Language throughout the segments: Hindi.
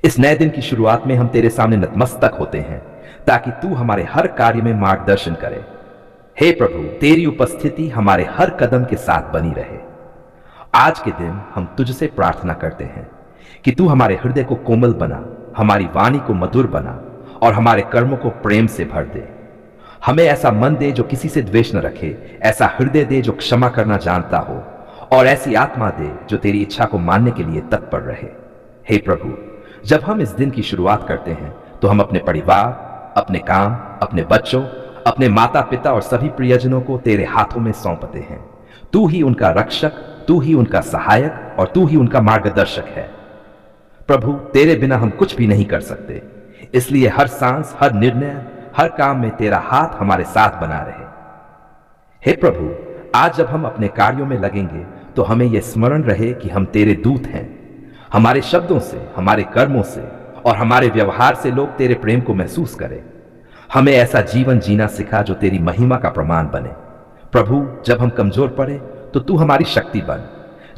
इस नए दिन की शुरुआत में हम तेरे सामने नतमस्तक होते हैं ताकि तू हमारे हर कार्य में मार्गदर्शन करे। हे प्रभु, तेरी उपस्थिति हमारे हर कदम के साथ बनी रहे। आज के दिन हम तुझसे प्रार्थना करते हैं कि तू हमारे हृदय को कोमल बना, हमारी वाणी को मधुर बना और हमारे कर्मों को प्रेम से भर दे। हमें ऐसा मन दे जो किसी से द्वेष न रखे, ऐसा हृदय दे जो क्षमा करना जानता हो, और ऐसी आत्मा दे जो तेरी इच्छा को मानने के लिए तत्पर रहे। हे प्रभु, जब हम इस दिन की शुरुआत करते हैं तो हम अपने परिवार, अपने काम, अपने बच्चों, अपने माता पिता और सभी प्रियजनों को तेरे हाथों में सौंपते हैं। तू ही उनका रक्षक, तू ही उनका सहायक और तू ही उनका मार्गदर्शक है। प्रभु, तेरे बिना हम कुछ भी नहीं कर सकते, इसलिए हर सांस, हर निर्णय, हर काम में तेरा हाथ हमारे साथ बना रहे। हे प्रभु, आज जब हम अपने कार्यों में लगेंगे तो हमें यह स्मरण रहे कि हम तेरे दूत हैं। हमारे शब्दों से, हमारे कर्मों से और हमारे व्यवहार से लोग तेरे प्रेम को महसूस करें। हमें ऐसा जीवन जीना सिखा जो तेरी महिमा का प्रमाण बने। प्रभु, जब हम कमजोर पड़े तो तू हमारी शक्ति बन,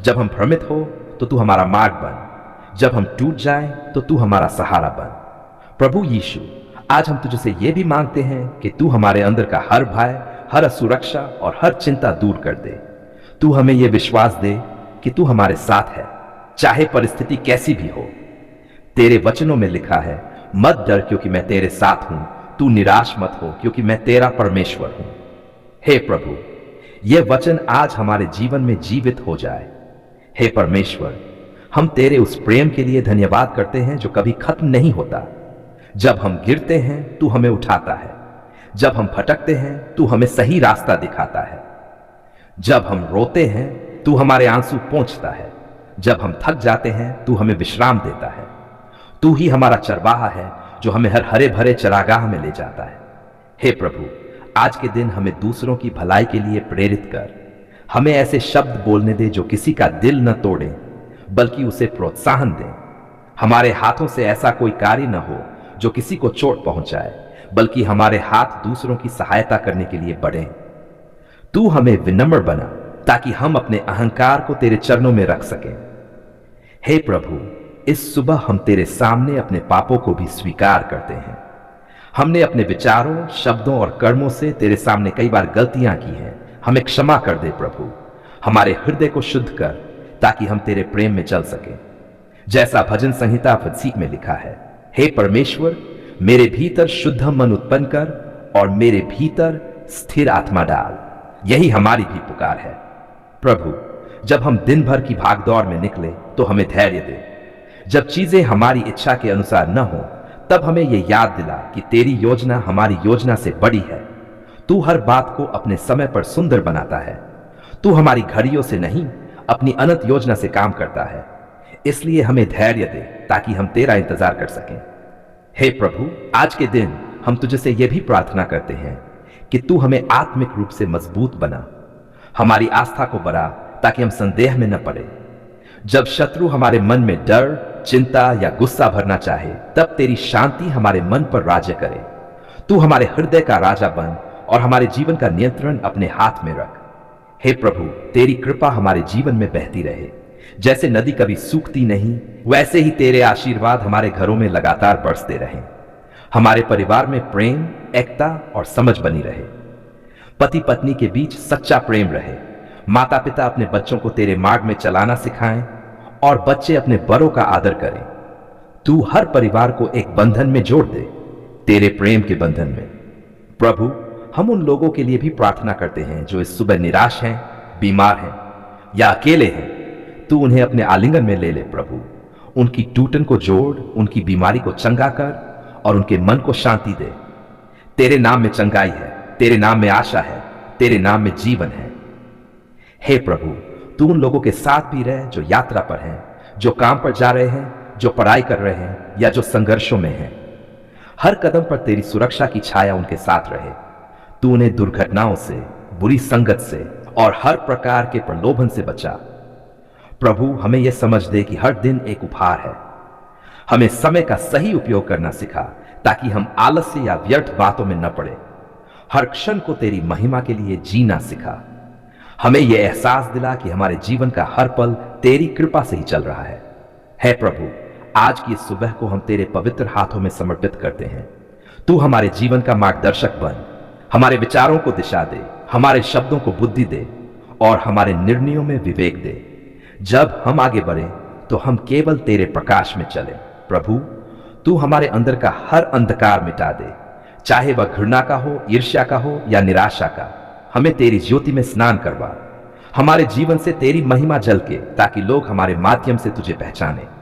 जब हम भ्रमित हो तो तू हमारा मार्ग बन, जब हम टूट जाएं तो तू हमारा सहारा बन। प्रभु यीशु, आज हम तुझसे यह भी मांगते हैं कि तू हमारे अंदर का हर भय, हर असुरक्षा और हर चिंता दूर कर दे। तू हमें यह विश्वास दे कि तू हमारे साथ है, चाहे परिस्थिति कैसी भी हो। तेरे वचनों में लिखा है, मत डर क्योंकि मैं तेरे साथ हूं, तू निराश मत हो क्योंकि मैं तेरा परमेश्वर हूं। हे प्रभु, यह वचन आज हमारे जीवन में जीवित हो जाए। हे परमेश्वर, हम तेरे उस प्रेम के लिए धन्यवाद करते हैं जो कभी खत्म नहीं होता। जब हम गिरते हैं तू हमें उठाता है, जब हम भटकते हैं तू हमें सही रास्ता दिखाता है, जब हम रोते हैं तू हमारे आंसू पोंछता है, जब हम थक जाते हैं तू हमें विश्राम देता है। तू ही हमारा चरवाहा है जो हमें हर हरे भरे चरागाह में ले जाता है। हे प्रभु, आज के दिन हमें दूसरों की भलाई के लिए प्रेरित कर। हमें ऐसे शब्द बोलने दे जो किसी का दिल न तोड़े बल्कि उसे प्रोत्साहन दें। हमारे हाथों से ऐसा कोई कार्य न हो जो किसी को चोट पहुंचाए, बल्कि हमारे हाथ दूसरों की सहायता करने के लिए बढ़ें। तू हमें विनम्र बना ताकि हम अपने अहंकार को तेरे चरणों में रख सकें। हे प्रभु, इस सुबह हम तेरे सामने अपने पापों को भी स्वीकार करते हैं। हमने अपने विचारों, शब्दों और कर्मों से तेरे सामने कई बार गलतियां की हैं। हमें क्षमा कर दे प्रभु। हमारे हृदय को शुद्ध कर ताकि हम तेरे प्रेम में चल सकें, जैसा भजन संहिता 80 में लिखा है। हे परमेश्वर, मेरे भीतर शुद्ध मन उत्पन्न कर और मेरे भीतर स्थिर आत्मा डाल। यही हमारी भी पुकार है। प्रभु, जब हम दिन भर की भागदौड़ में निकले तो हमें धैर्य दे। जब चीजें हमारी इच्छा के अनुसार न हो तब हमें यह याद दिला कि तेरी योजना हमारी योजना से बड़ी है। तू हर बात को अपने समय पर सुंदर बनाता है। तू हमारी घड़ियों से नहीं, अपनी अनंत योजना से काम करता है। इसलिए हमें धैर्य दे ताकि हम तेरा इंतजार कर सकें। हे प्रभु, आज के दिन हम तुझसे यह भी प्रार्थना करते हैं कि तू हमें आत्मिक रूप से मजबूत बना, हमारी आस्था को बढ़ा ताकि हम संदेह में न पड़े। जब शत्रु हमारे मन में डर, चिंता या गुस्सा भरना चाहे, तब तेरी शांति हमारे मन पर राज्य करे। तू हमारे हृदय का राजा बन और हमारे जीवन का नियंत्रण अपने हाथ में रख। हे प्रभु, तेरी कृपा हमारे जीवन में बहती रहे। जैसे नदी कभी सूखती नहीं, वैसे ही तेरे आशीर्वाद हमारे घरों में लगातार बरसते रहें। हमारे परिवार में प्रेम, एकता और समझ बनी रहे। पति पत्नी के बीच सच्चा प्रेम रहे। माता पिता अपने बच्चों को तेरे मार्ग में चलाना सिखाएं और बच्चे अपने बड़ों का आदर करें। तू हर परिवार को एक बंधन में जोड़ दे, तेरे प्रेम के बंधन में। प्रभु, हम उन लोगों के लिए भी प्रार्थना करते हैं जो इस सुबह निराश हैं, बीमार हैं या अकेले हैं। तू उन्हें अपने आलिंगन में ले ले प्रभु। उनकी टूटन को जोड़, उनकी बीमारी को चंगा कर और उनके मन को शांति दे। तेरे नाम में चंगाई है, तेरे नाम में आशा है, तेरे नाम में जीवन है। हे प्रभु, तू उन लोगों के साथ भी रह जो यात्रा पर हैं, जो काम पर जा रहे हैं, जो पढ़ाई कर रहे हैं या जो संघर्षों में हैं। हर कदम पर तेरी सुरक्षा की छाया उनके साथ रहे। तू उन्हें दुर्घटनाओं से, बुरी संगत से और हर प्रकार के प्रलोभन से बचा। प्रभु, हमें यह समझ दे कि हर दिन एक उपहार है। हमें समय का सही उपयोग करना सिखा ताकि हम आलस्य या व्यर्थ बातों में न पड़े। हर क्षण को तेरी महिमा के लिए जीना सिखा। हमें यह एहसास दिला कि हमारे जीवन का हर पल तेरी कृपा से ही चल रहा है। हे प्रभु, आज की इस सुबह को हम तेरे पवित्र हाथों में समर्पित करते हैं। तू हमारे जीवन का मार्गदर्शक बन, हमारे विचारों को दिशा दे, हमारे शब्दों को बुद्धि दे और हमारे निर्णयों में विवेक दे। जब हम आगे बढ़े तो हम केवल तेरे प्रकाश में चले। प्रभु, तू हमारे अंदर का हर अंधकार मिटा दे, चाहे वह घृणा का हो, ईर्ष्या का हो या निराशा का। हमें तेरी ज्योति में स्नान करवा, हमारे जीवन से तेरी महिमा झलके, ताकि लोग हमारे माध्यम से तुझे पहचाने।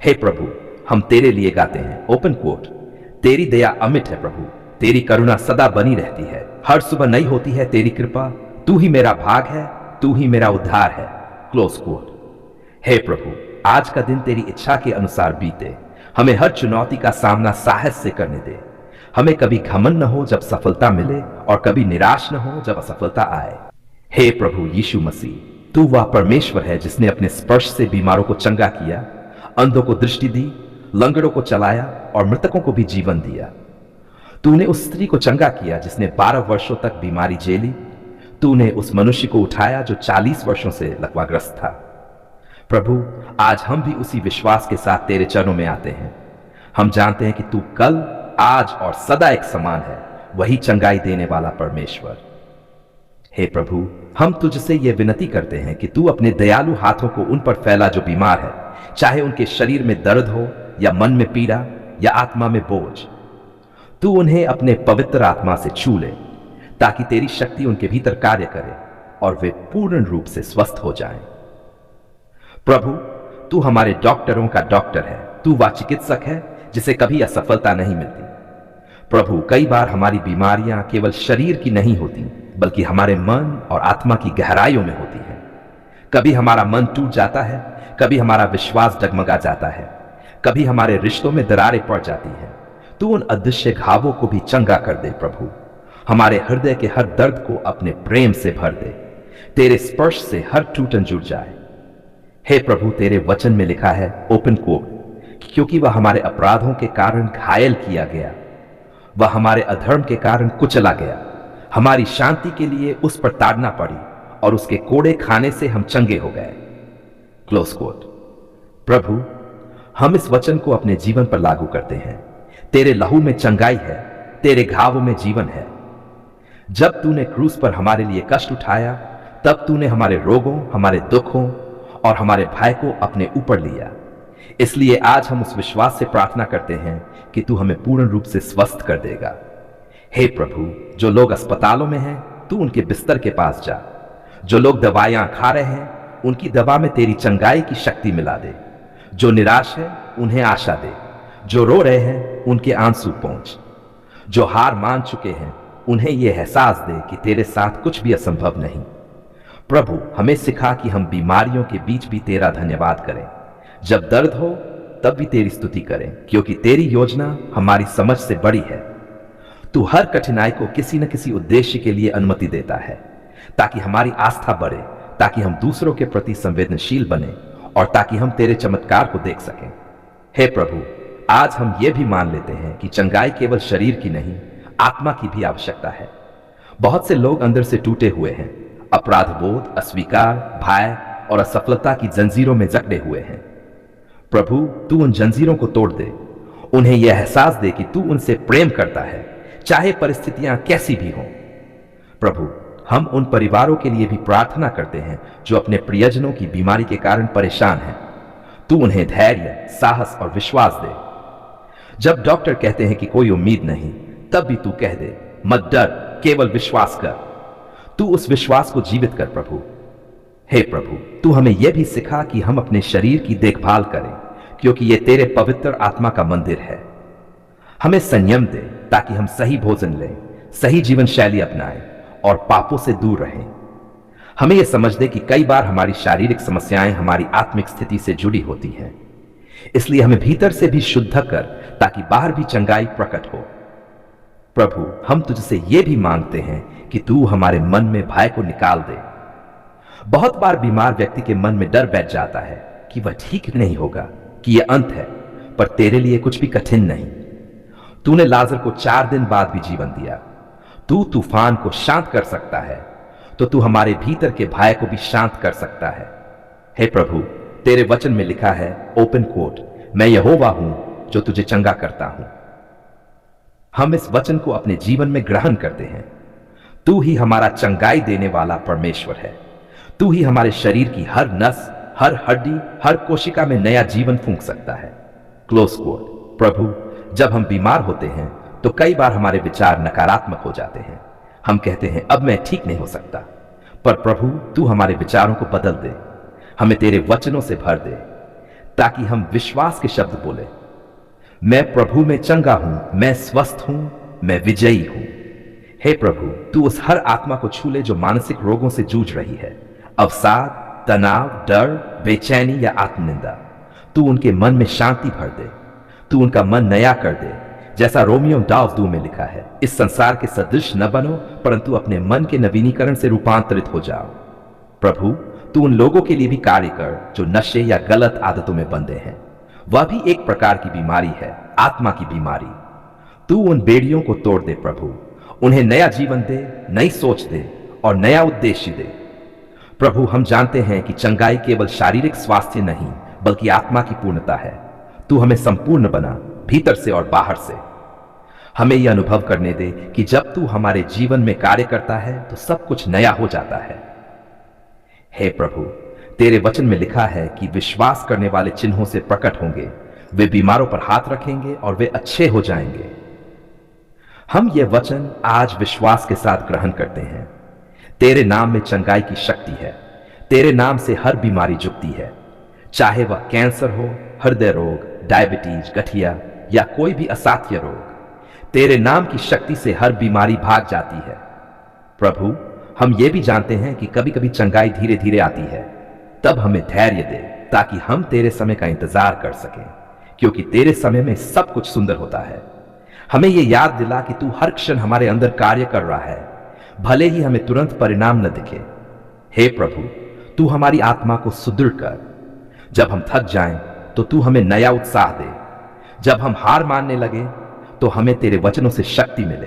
हे प्रभु, हम तेरे लिए गाते हैं, ओपन कोट, तेरी दया अमिट है प्रभु, तेरी करुणा सदा बनी रहती है, हर सुबह नई होती है तेरी कृपा, तू ही मेरा भाग है, तू ही मेरा उद्धार है, क्लोज कोट। हे प्रभु, आज का दिन तेरी इच्छा के अनुसार बीते, हमें हर चुनौती का सामना साहस से करने दे। हमें कभी घमंड न हो जब सफलता मिले और कभी निराश न हो जब असफलता आए। हे प्रभु यीशु मसीह, तू वह परमेश्वर है जिसने अपने स्पर्श से बीमारों को चंगा किया, अंधों को दृष्टि दी, लंगड़ों को चलाया और मृतकों को भी जीवन दिया। तूने उस स्त्री को चंगा किया जिसने 12 वर्षों तक बीमारी झेली। तूने उस मनुष्य को उठाया जो 40 वर्षों से लकवाग्रस्त था। प्रभु, आज हम भी उसी विश्वास के साथ तेरे चरणों में आते हैं। हम जानते हैं कि तू कल, आज और सदा एक समान है, वही चंगाई देने वाला परमेश्वर। हे प्रभु, हम तुझसे यह विनती करते हैं कि तू अपने दयालु हाथों को उन पर फैला जो बीमार है, चाहे उनके शरीर में दर्द हो या मन में पीड़ा या आत्मा में बोझ। तू उन्हें अपने पवित्र आत्मा से छू ले, ताकि तेरी शक्ति उनके भीतर कार्य करे और वे पूर्ण रूप से स्वस्थ हो जाएं। प्रभु, तू हमारे डॉक्टरों का डॉक्टर है, तू वह चिकित्सक है जिसे कभी असफलता नहीं मिलती। प्रभु, कई बार हमारी बीमारियां केवल शरीर की नहीं होती, बल्कि हमारे मन और आत्मा की गहराइयों में होती हैं। कभी हमारा मन टूट जाता है, कभी हमारा विश्वास डगमगा जाता है, कभी हमारे रिश्तों में दरारें पड़ जाती हैं। तू उन अदृश्य घावों को भी चंगा कर दे प्रभु, हमारे हृदय के हर दर्द को अपने प्रेम से भर दे, तेरे स्पर्श से हर टूटन जुड़ जाए। हे प्रभु, तेरे वचन में लिखा है, ओपन कोट, क्योंकि वह हमारे अपराधों के कारण घायल किया गया, वह हमारे अधर्म के कारण कुचला गया, हमारी शांति के लिए उस पर ताड़ना पड़ी और उसके कोड़े खाने से हम चंगे हो गए, क्लोज कोट। प्रभु, हम इस वचन को अपने जीवन पर लागू करते हैं। तेरे लहू में चंगाई है, तेरे घावों में जीवन है। जब तूने क्रूस पर हमारे लिए कष्ट उठाया, तब तूने हमारे रोगों, हमारे दुखों और हमारे भय को अपने ऊपर लिया। इसलिए आज हम उस विश्वास से प्रार्थना करते हैं कि तू हमें पूर्ण रूप से स्वस्थ कर देगा। हे प्रभु, जो लोग अस्पतालों में हैं, तू उनके बिस्तर के पास जा। जो लोग दवाइयां खा रहे हैं, उनकी दवा में तेरी चंगाई की शक्ति मिला दे। जो निराश है, उन्हें आशा दे। जो रो रहे हैं, उनके आंसू पहुंच। जो हार मान चुके हैं, उन्हें यह एहसास दे कि तेरे साथ कुछ भी असंभव नहीं। प्रभु, हमें सिखा कि हम बीमारियों के बीच भी तेरा धन्यवाद करें। जब दर्द हो, तब भी तेरी स्तुति करें, क्योंकि तेरी योजना हमारी समझ से बड़ी है। तू हर कठिनाई को किसी न किसी उद्देश्य के लिए अनुमति देता है, ताकि हमारी आस्था बढ़े, ताकि हम दूसरों के प्रति संवेदनशील बने और ताकि हम तेरे चमत्कार को देख सकें। हे प्रभु, आज हम ये भी मान लेते हैं कि चंगाई केवल शरीर की नहीं, आत्मा की भी आवश्यकता है। बहुत से लोग अंदर से टूटे हुए हैं, अपराध बोध, अस्वीकार, भय और असफलता की जंजीरों में जकड़े हुए हैं। प्रभु, तू उन जंजीरों को तोड़ दे, उन्हें यह एहसास दे कि तू उनसे प्रेम करता है, चाहे परिस्थितियां कैसी भी हों। प्रभु, हम उन परिवारों के लिए भी प्रार्थना करते हैं जो अपने प्रियजनों की बीमारी के कारण परेशान हैं। तू उन्हें धैर्य, साहस और विश्वास दे। जब डॉक्टर कहते हैं कि कोई उम्मीद नहीं, तब भी तू कह दे, मत डर, केवल विश्वास कर। तू उस विश्वास को जीवित कर प्रभु। हे प्रभु, तू हमें यह भी सिखा कि हम अपने शरीर की देखभाल करें, क्योंकि यह तेरे पवित्र आत्मा का मंदिर है। हमें संयम दे, ताकि हम सही भोजन लें, सही जीवन शैली अपनाएं और पापों से दूर रहें। हमें यह समझ दे कि कई बार हमारी शारीरिक समस्याएं हमारी आत्मिक स्थिति से जुड़ी होती हैं। इसलिए हमें भीतर से भी शुद्ध कर, ताकि बाहर भी चंगाई प्रकट हो। प्रभु, हम तुझसे यह भी मांगते हैं कि तू हमारे मन में भय को निकाल दे। बहुत बार बीमार व्यक्ति के मन में डर बैठ जाता है कि वह ठीक नहीं होगा, कि यह अंत है, पर तेरे लिए कुछ भी कठिन नहीं। तूने लाजर को 4 दिन बाद भी जीवन दिया। तू तूफान को शांत कर सकता है, तो तू हमारे भीतर के भय को भी शांत कर सकता है। हे प्रभु, तेरे वचन में लिखा है, ओपन कोट, मैं यहोवा हूं जो तुझे चंगा करता हूं। हम इस वचन को अपने जीवन में ग्रहण करते हैं। तू ही हमारा चंगाई देने वाला परमेश्वर है। तू ही हमारे शरीर की हर नस, हर हड्डी, हर कोशिका में नया जीवन फूंक सकता है। Close coat. प्रभु, जब हम बीमार होते हैं तो कई बार हमारे विचार नकारात्मक हो जाते हैं। हम कहते हैं अब मैं ठीक नहीं हो सकता। पर प्रभु, तू हमारे विचारों को बदल दे, हमें तेरे वचनों से भर दे, ताकि हम विश्वास के शब्द बोले, मैं प्रभु में चंगा हूं, मैं स्वस्थ हूं, मैं विजयी हूं। हे प्रभु, तू उस हर आत्मा को छू ले जो मानसिक रोगों से जूझ रही है, अवसाद, तनाव, डर, बेचैनी या आत्मनिंदा। तू उनके मन में शांति भर दे। तू उनका मन नया कर दे, जैसा रोमियो 12:2 में लिखा है, इस संसार के सदृश न बनो, परंतु अपने मन के नवीनीकरण से रूपांतरित हो जाओ। प्रभु, तू उन लोगों के लिए भी कार्य कर जो नशे या गलत आदतों में बंधे हैं। वह भी एक प्रकार की बीमारी है, आत्मा की बीमारी। तू उन बेड़ियों को तोड़ दे प्रभु, उन्हें नया जीवन दे, नई सोच दे और नया उद्देश्य दे। प्रभु, हम जानते हैं कि चंगाई केवल शारीरिक स्वास्थ्य नहीं बल्कि आत्मा की पूर्णता है। तू हमें संपूर्ण बना, भीतर से और बाहर से। हमें यह अनुभव करने दे कि जब तू हमारे जीवन में कार्य करता है तो सब कुछ नया हो जाता है। हे प्रभु, तेरे वचन में लिखा है कि विश्वास करने वाले चिन्हों से प्रकट होंगे, वे बीमारों पर हाथ रखेंगे और वे अच्छे हो जाएंगे। हम ये वचन आज विश्वास के साथ ग्रहण करते हैं। तेरे नाम में चंगाई की शक्ति है। तेरे नाम से हर बीमारी झुकती है, चाहे वह कैंसर हो, हृदय रोग, डायबिटीज, गठिया या कोई भी असाध्य रोग। तेरे नाम की शक्ति से हर बीमारी भाग जाती है। प्रभु, हम ये भी जानते हैं कि कभी कभी चंगाई धीरे धीरे आती है। तब हमें धैर्य दे ताकि हम तेरे समय का इंतजार कर सकें, क्योंकि तेरे समय में सब कुछ सुंदर होता है। हमें यह याद दिला कि तू हर क्षण हमारे अंदर कार्य कर रहा है, भले ही हमें तुरंत परिणाम न दिखे। हे प्रभु, तू हमारी आत्मा को सुदृढ़ कर। जब हम थक जाएं तो तू हमें नया उत्साह दे। जब हम हार मानने लगे तो हमें तेरे वचनों से शक्ति मिले।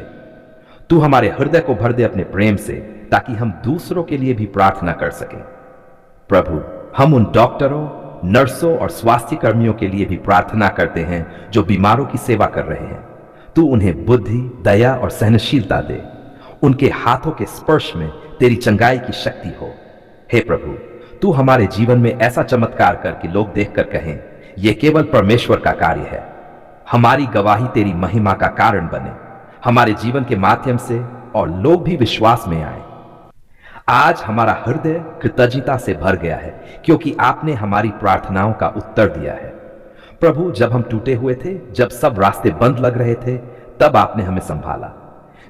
तू हमारे हृदय को भर दे अपने प्रेम से, ताकि हम दूसरों के लिए भी प्रार्थना कर सकें। प्रभु, हम उन डॉक्टरों, नर्सों और स्वास्थ्य कर्मियों के लिए भी प्रार्थना करते हैं जो बीमारों की सेवा कर रहे हैं। तू उन्हें बुद्धि, दया और सहनशीलता दे। उनके हाथों के स्पर्श में तेरी चंगाई की शक्ति हो। हे प्रभु, तू हमारे जीवन में ऐसा चमत्कार कर कि लोग देखकर कहें, यह केवल परमेश्वर का कार्य है। हमारी गवाही तेरी महिमा का कारण बने, हमारे जीवन के माध्यम से, और लोग भी विश्वास में आए। आज हमारा हृदय कृतज्ञता से भर गया है, क्योंकि आपने हमारी प्रार्थनाओं का उत्तर दिया है। प्रभु, जब हम टूटे हुए थे, जब सब रास्ते बंद लग रहे थे, तब आपने हमें संभाला।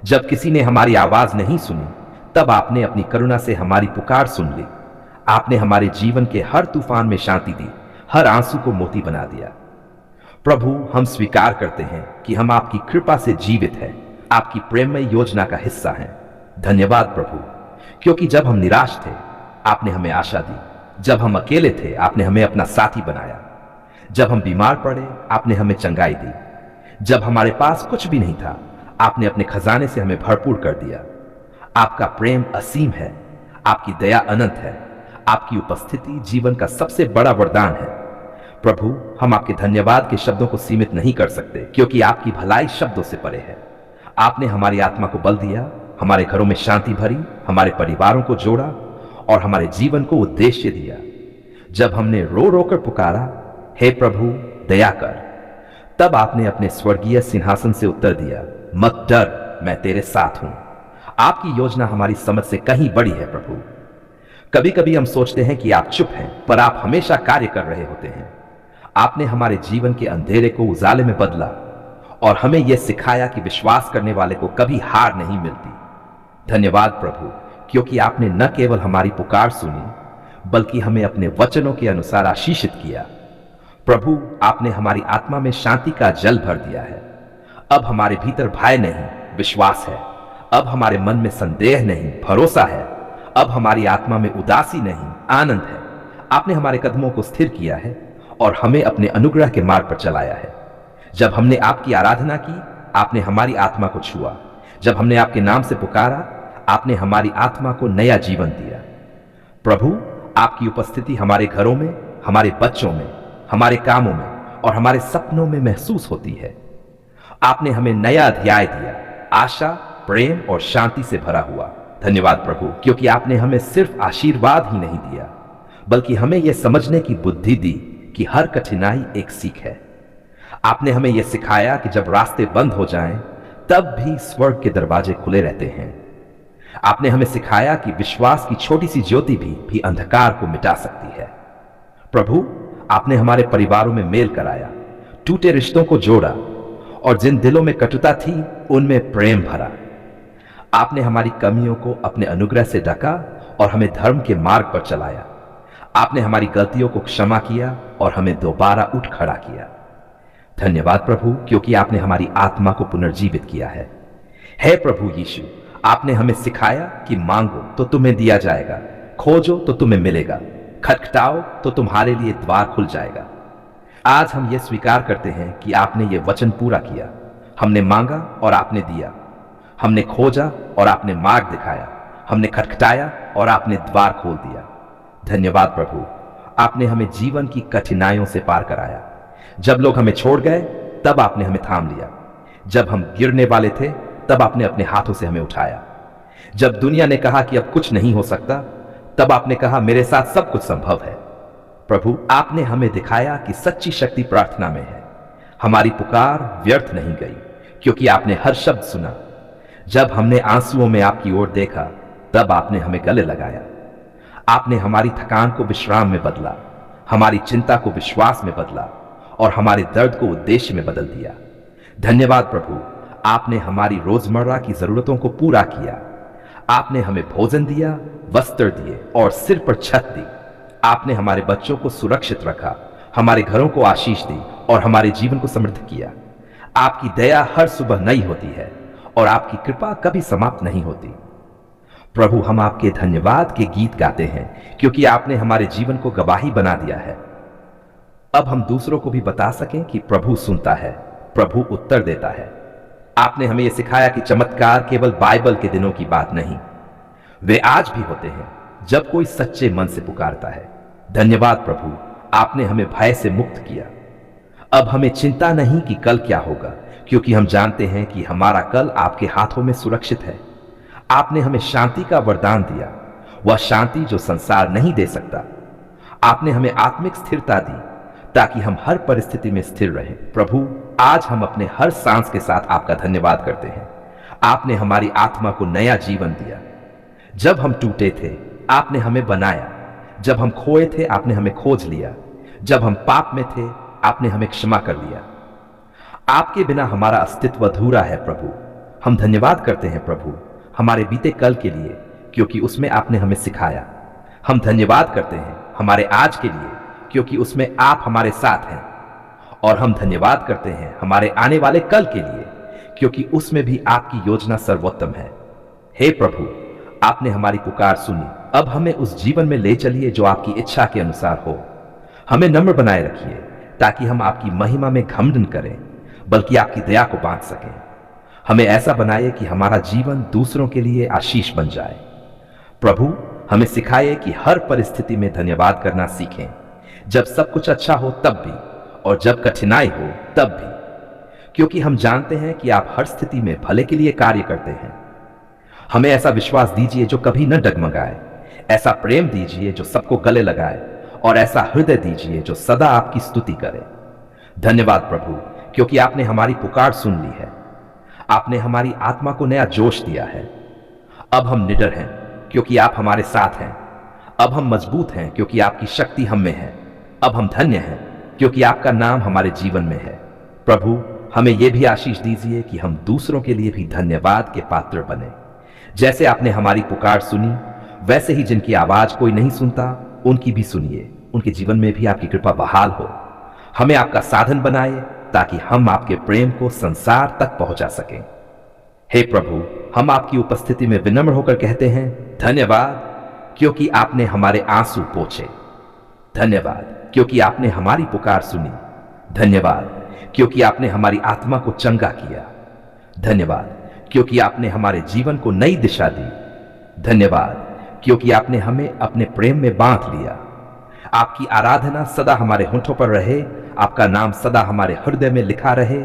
जब किसी ने हमारी आवाज नहीं सुनी, तब आपने अपनी करुणा से हमारी पुकार सुन ली। आपने हमारे जीवन के हर तूफान में शांति दी, हर आंसू को मोती बना दिया। प्रभु, हम स्वीकार करते हैं कि हम आपकी कृपा से जीवित हैं, आपकी प्रेममय योजना का हिस्सा हैं। धन्यवाद प्रभु, क्योंकि जब हम निराश थे, आपने हमें आशा दी। जब हम अकेले थे, आपने हमें अपना साथी बनाया। जब हम बीमार पड़े, आपने हमें चंगाई दी। जब हमारे पास कुछ भी नहीं था, आपने अपने खजाने से हमें भरपूर कर दिया। आपका प्रेम असीम है, आपकी दया अनंत है, आपकी उपस्थिति जीवन का सबसे बड़ा वरदान है। प्रभु, हम आपके धन्यवाद के शब्दों को सीमित नहीं कर सकते, क्योंकि आपकी भलाई शब्दों से परे है। आपने हमारी आत्मा को बल दिया, हमारे घरों में शांति भरी, हमारे परिवारों को जोड़ा और हमारे जीवन को उद्देश्य दिया। जब हमने रो रो कर पुकारा, हे प्रभु दया कर, तब आपने अपने स्वर्गीय सिंहासन से उत्तर दिया, मत डर, मैं तेरे साथ हूं। आपकी योजना हमारी समझ से कहीं बड़ी है प्रभु। कभी कभी हम सोचते हैं कि आप चुप हैं, पर आप हमेशा कार्य कर रहे होते हैं। आपने हमारे जीवन के अंधेरे को उजाले में बदला और हमें यह सिखाया कि विश्वास करने वाले को कभी हार नहीं मिलती। धन्यवाद प्रभु, क्योंकि आपने न केवल हमारी पुकार सुनी, बल्कि हमें अपने वचनों के अनुसार आशीषित किया। प्रभु, आपने हमारी आत्मा में शांति का जल भर दिया है। अब हमारे भीतर भय नहीं, विश्वास है। अब हमारे मन में संदेह नहीं, भरोसा है। अब हमारी आत्मा में उदासी नहीं, आनंद है। आपने हमारे कदमों को स्थिर किया है और हमें अपने अनुग्रह के मार्ग पर चलाया है। जब हमने आपकी आराधना की, आपने हमारी आत्मा को छुआ। जब हमने आपके नाम से पुकारा, आपने हमारी आत्मा को नया जीवन दिया। प्रभु, आपकी उपस्थिति हमारे घरों में, हमारे बच्चों में, हमारे कामों में और हमारे सपनों में महसूस होती है। आपने हमें नया अध्याय दिया, आशा, प्रेम और शांति से भरा हुआ। धन्यवाद प्रभु, क्योंकि आपने हमें सिर्फ आशीर्वाद ही नहीं दिया, बल्कि हमें यह समझने की बुद्धि दी कि हर कठिनाई एक सीख है। आपने हमें यह सिखाया कि जब रास्ते बंद हो जाएं, तब भी स्वर्ग के दरवाजे खुले रहते हैं। आपने हमें सिखाया कि विश्वास की छोटी सी ज्योति भी अंधकार को मिटा सकती है। प्रभु, आपने हमारे परिवारों में मेल कराया, टूटे रिश्तों को जोड़ा और जिन दिलों में कटुता थी उनमें प्रेम भरा। आपने हमारी कमियों को अपने अनुग्रह से ढका और हमें धर्म के मार्ग पर चलाया। आपने हमारी गलतियों को क्षमा किया और हमें दोबारा उठ खड़ा किया। धन्यवाद प्रभु, क्योंकि आपने हमारी आत्मा को पुनर्जीवित किया है। हे प्रभु यीशु, आपने हमें सिखाया कि मांगो तो तुम्हें दिया जाएगा, खोजो तो तुम्हें मिलेगा, खटखटाओ तो तुम्हारे लिए द्वार खुल जाएगा। आज हम ये स्वीकार करते हैं कि आपने ये वचन पूरा किया। हमने मांगा और आपने दिया, हमने खोजा और आपने मार्ग दिखाया, हमने खटखटाया और आपने द्वार खोल दिया। धन्यवाद प्रभु, आपने हमें जीवन की कठिनाइयों से पार कराया। जब लोग हमें छोड़ गए तब आपने हमें थाम लिया। जब हम गिरने वाले थे तब आपने अपने हाथों से हमें उठाया। जब दुनिया ने कहा कि अब कुछ नहीं हो सकता, तब आपने कहा मेरे साथ सब कुछ संभव है। प्रभु, आपने हमें दिखाया कि सच्ची शक्ति प्रार्थना में है। हमारी पुकार व्यर्थ नहीं गई, क्योंकि आपने हर शब्द सुना। जब हमने आंसुओं में आपकी ओर देखा, तब आपने हमें गले लगाया। आपने हमारी थकान को विश्राम में बदला, हमारी चिंता को विश्वास में बदला और हमारे दर्द को उद्देश्य में बदल दिया। धन्यवाद प्रभु, आपने हमारी रोजमर्रा की जरूरतों को पूरा किया। आपने हमें भोजन दिया, वस्त्र दिए और सिर पर छत दी। आपने हमारे बच्चों को सुरक्षित रखा, हमारे घरों को आशीष दी और हमारे जीवन को समृद्ध किया। आपकी दया हर सुबह नई होती है और आपकी कृपा कभी समाप्त नहीं होती। प्रभु, हम आपके धन्यवाद के गीत गाते हैं, क्योंकि आपने हमारे जीवन को गवाही बना दिया है। अब हम दूसरों को भी बता सकें कि प्रभु सुनता है, प्रभु उत्तर देता है। आपने हमें यह सिखाया कि चमत्कार केवल बाइबल के दिनों की बात नहीं, वे आज भी होते हैं जब कोई सच्चे मन से पुकारता है। धन्यवाद प्रभु, आपने हमें भय से मुक्त किया। अब हमें चिंता नहीं कि कल क्या होगा, क्योंकि हम जानते हैं कि हमारा कल आपके हाथों में सुरक्षित है। आपने हमें शांति का वरदान दिया, वह शांति जो संसार नहीं दे सकता। आपने हमें आत्मिक स्थिरता दी ताकि हम हर परिस्थिति में स्थिर रहें। प्रभु, आज हम अपने हर सांस के साथ आपका धन्यवाद करते हैं। आपने हमारी आत्मा को नया जीवन दिया। जब हम टूटे थे, आपने हमें बनाया। जब हम खोए थे, आपने हमें खोज लिया। जब हम पाप में थे, आपने हमें क्षमा कर लिया। आपके बिना हमारा अस्तित्व अधूरा है प्रभु। हम धन्यवाद करते हैं प्रभु हमारे बीते कल के लिए, क्योंकि उसमें आपने हमें सिखाया। हम धन्यवाद करते हैं हमारे आज के लिए, क्योंकि उसमें आप हमारे साथ हैं। और हम धन्यवाद करते हैं हमारे आने वाले कल के लिए, क्योंकि उसमें भी आपकी योजना सर्वोत्तम है। हे प्रभु, आपने हमारी पुकार सुनी। अब हमें उस जीवन में ले चलिए जो आपकी इच्छा के अनुसार हो। हमें नम्र बनाए रखिए ताकि हम आपकी महिमा में घमंड न करें, बल्कि आपकी दया को बांट सकें। हमें ऐसा बनाइए कि हमारा जीवन दूसरों के लिए आशीष बन जाए। प्रभु, हमें सिखाइए कि हर परिस्थिति में धन्यवाद करना सीखें, जब सब कुछ अच्छा हो तब भी और जब कठिनाई हो तब भी, क्योंकि हम जानते हैं कि आप हर स्थिति में भले के लिए कार्य करते हैं। हमें ऐसा विश्वास दीजिए जो कभी न डगमगाए, ऐसा प्रेम दीजिए जो सबको गले लगाए और ऐसा हृदय दीजिए जो सदा आपकी स्तुति करे। धन्यवाद प्रभु, क्योंकि आपने हमारी पुकार सुन ली है। आपने हमारी आत्मा को नया जोश दिया है। अब हम निडर हैं क्योंकि आप हमारे साथ हैं। अब हम मजबूत हैं क्योंकि आपकी शक्ति हम में है। अब हम धन्य हैं क्योंकि आपका नाम हमारे जीवन में है। प्रभु, हमें यह भी आशीष दीजिए कि हम दूसरों के लिए भी धन्यवाद के पात्र बने। जैसे आपने हमारी पुकार सुनी, वैसे ही जिनकी आवाज कोई नहीं सुनता, उनकी भी सुनिए। उनके जीवन में भी आपकी कृपा बहाल हो। हमें आपका साधन बनाए ताकि हम आपके प्रेम को संसार तक पहुंचा सकें। हे प्रभु, हम आपकी उपस्थिति में विनम्र होकर कहते हैं धन्यवाद, क्योंकि आपने हमारे आंसू पोंछे। धन्यवाद क्योंकि आपने हमारी पुकार सुनी। धन्यवाद क्योंकि आपने हमारी आत्मा को चंगा किया। धन्यवाद क्योंकि आपने हमारे जीवन को नई दिशा दी। धन्यवाद क्योंकि आपने हमें अपने प्रेम में बांध लिया। आपकी आराधना सदा हमारे होठों पर रहे आपका नाम सदा हमारे हृदय में लिखा रहे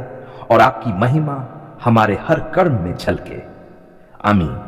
और आपकी महिमा हमारे हर कर्म में झलके। आमीन।